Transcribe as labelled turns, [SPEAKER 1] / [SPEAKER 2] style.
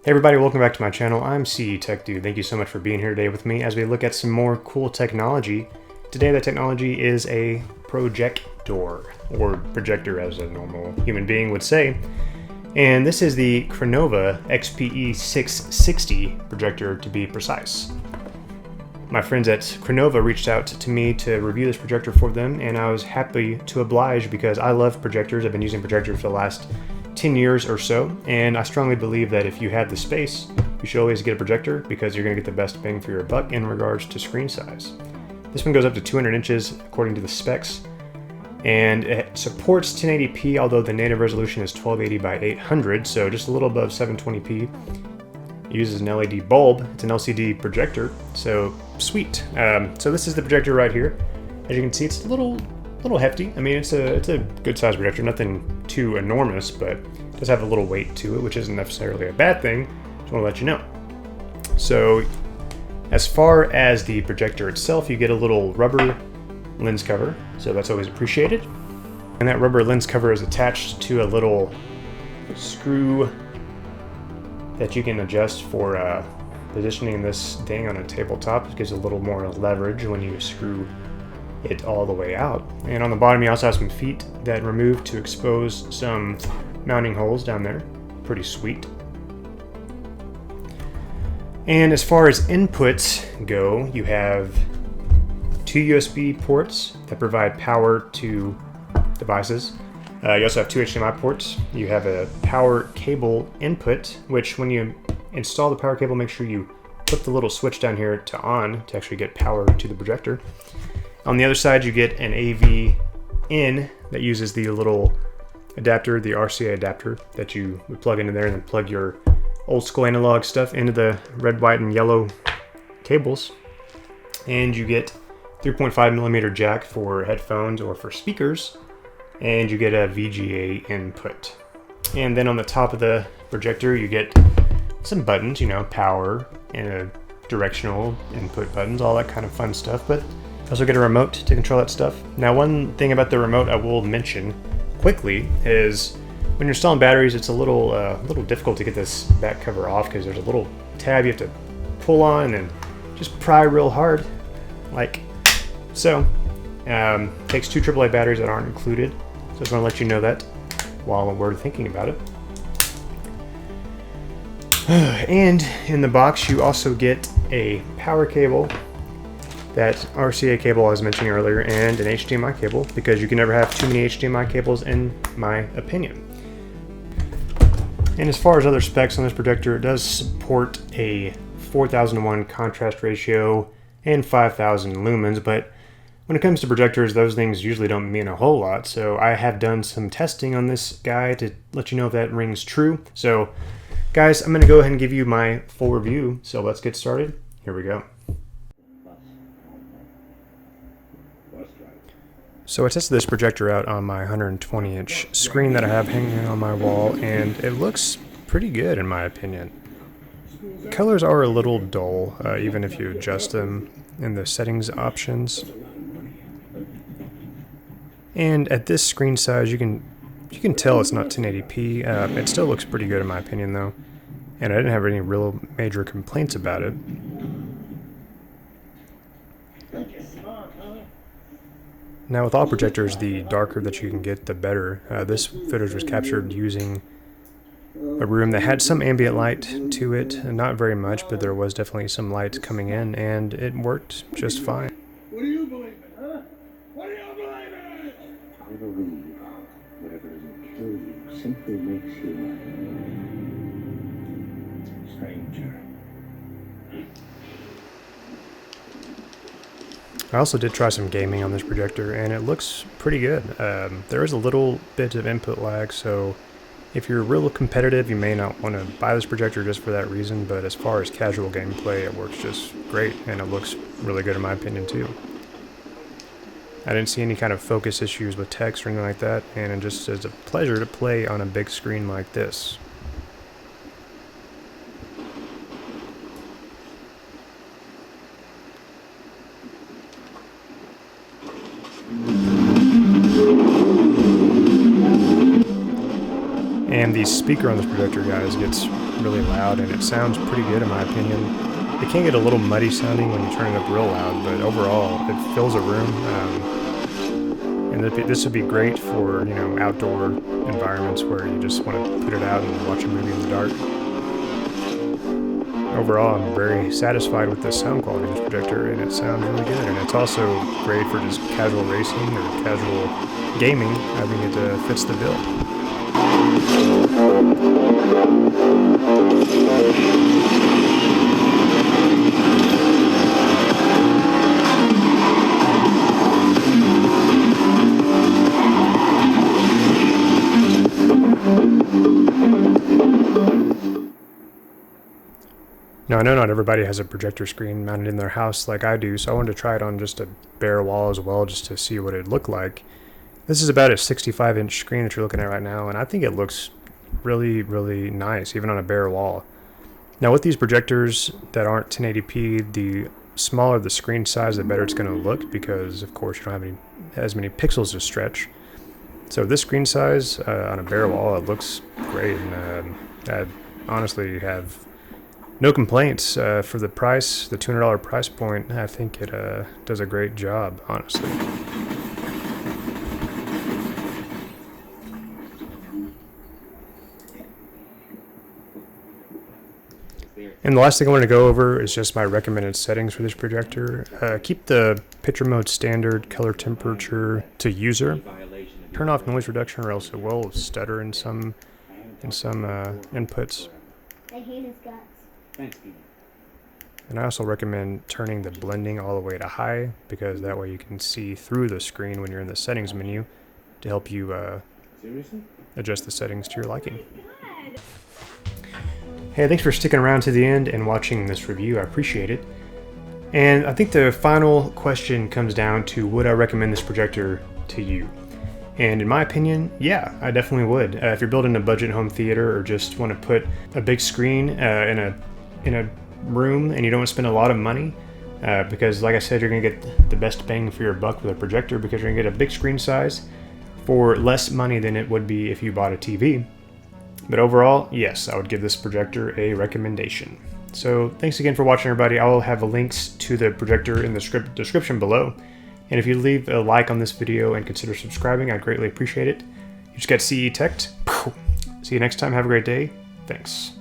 [SPEAKER 1] Hey everybody, welcome back to my channel. I'm CE Tech Dude. Thank you so much for being here today with me as we look at some more cool technology. Today the technology is a projector, or projector as a normal human being would say. And this is the Crenova XPE660 projector to be precise. My friends at Crenova reached out to me to review this projector for them, and I was happy to oblige because I love projectors. I've been using projectors for the last 10 years or so, and I strongly believe that if you have the space, you should always get a projector because you're going to get the best bang for your buck in regards to screen size. This one goes up to 200 inches according to the specs, and it supports 1080p, although the native resolution is 1280 by 800, so just a little above 720p. It uses an LED bulb. It's an LCD projector, so sweet. So this is the projector right here. As you can see, it's a little hefty. I mean, it's a good size projector, nothing too enormous, but it does have a little weight to it, which isn't necessarily a bad thing. Just want to let you know. So as far as the projector itself, you get a little rubber lens cover, so that's always appreciated. And that rubber lens cover is attached to a little screw that you can adjust for positioning this thing on a tabletop. It gives a little more leverage when you screw it all the way out. And on the bottom you also have some feet that remove to expose some mounting holes down there. Pretty sweet. And as far as inputs go, you have two USB ports that provide power to devices. You also have two HDMI ports. You have a power cable input, which when you install the power cable, make sure you flip the little switch down here to on to actually get power to the projector. On the other side, you get an AV in that uses the little adapter, the RCA adapter that you would plug into there and then plug your old school analog stuff into the red, white, and yellow cables. And you get 3.5 millimeter jack for headphones or for speakers, and you get a VGA input. And then on the top of the projector, you get some buttons, you know, power and a directional input buttons, all that kind of fun stuff. But also get a remote to control that stuff. Now, one thing about the remote I will mention quickly is when you're installing batteries, it's a little difficult to get this back cover off because there's a little tab you have to pull on and just pry real hard, like so. Takes two AAA batteries that aren't included, so I just want to let you know that while we're thinking about it. And in the box, you also get a power cable, that RCA cable I was mentioning earlier, and an HDMI cable, because you can never have too many HDMI cables in my opinion. And as far as other specs on this projector, it does support a 4001 contrast ratio and 5000 lumens, but when it comes to projectors, those things usually don't mean a whole lot, so I have done some testing on this guy to let you know if that rings true. So guys, I'm going to go ahead and give you my full review, so let's get started. Here we go. So I tested this projector out on my 120-inch screen that I have hanging on my wall, and it looks pretty good in my opinion. Colors are a little dull, even if you adjust them in the settings options. And at this screen size, you can tell it's not 1080p. It still looks pretty good in my opinion though, and I didn't have any real major complaints about it. Now with all projectors, the darker that you can get, the better. This footage was captured using a room that had some ambient light to it, not very much, but there was definitely some light coming in, and it worked just fine.
[SPEAKER 2] What do you believe in, huh? What do you believe in?
[SPEAKER 3] I believe whatever doesn't kill you simply makes you a stranger.
[SPEAKER 1] I also did try some gaming on this projector, and it looks pretty good. There is a little bit of input lag, so if you're real competitive, you may not want to buy this projector just for that reason, but as far as casual gameplay, it works just great, and it looks really good in my opinion too. I didn't see any kind of focus issues with text or anything like that, and it just is a pleasure to play on a big screen like this. And the speaker on this projector, guys, gets really loud, and it sounds pretty good in my opinion. It can get a little muddy sounding when you turn it up real loud, but overall it fills a room. And this would be great for, you know, outdoor environments where you just want to put it out and watch a movie in the dark. Overall, I'm very satisfied with the sound quality of this projector, and it sounds really good. And it's also great for just casual racing or casual gaming. I think it fits the bill. Now, I know not everybody has a projector screen mounted in their house like I do, so I wanted to try it on just a bare wall as well, just to see what it'd look like. This is about a 65-inch screen that you're looking at right now, and I think it looks really, really nice, even on a bare wall. Now, with these projectors that aren't 1080p, the smaller the screen size, the better it's going to look, because, of course, you don't have as many pixels to stretch. So this screen size on a bare wall, it looks great, and I honestly have no complaints for the price, the $200 price point. I think it does a great job, honestly. And the last thing I want to go over is just my recommended settings for this projector. Keep the picture mode standard, color temperature to user. Turn off noise reduction, or else it will stutter in some inputs.
[SPEAKER 4] I hate his guts.
[SPEAKER 3] Thanks, Peter.
[SPEAKER 1] And I also recommend turning the blending all the way to high, because that way you can see through the screen when you're in the settings menu to help you
[SPEAKER 3] Seriously?
[SPEAKER 1] adjust the settings to your liking. Hey, thanks for sticking around to the end and watching this review. I appreciate it. And I think the final question comes down to, would I recommend this projector to you? And in my opinion, yeah, I definitely would. If you're building a budget home theater or just want to put a big screen in a room and you don't want to spend a lot of money, because like I said, you're going to get the best bang for your buck with a projector, because you're going to get a big screen size for less money than it would be if you bought a TV. But overall, yes, I would give this projector a recommendation. So thanks again for watching, everybody. I will have links to the projector in the description below. And if you leave a like on this video and consider subscribing, I'd greatly appreciate it. You just got CE Teched. See you next time. Have a great day. Thanks.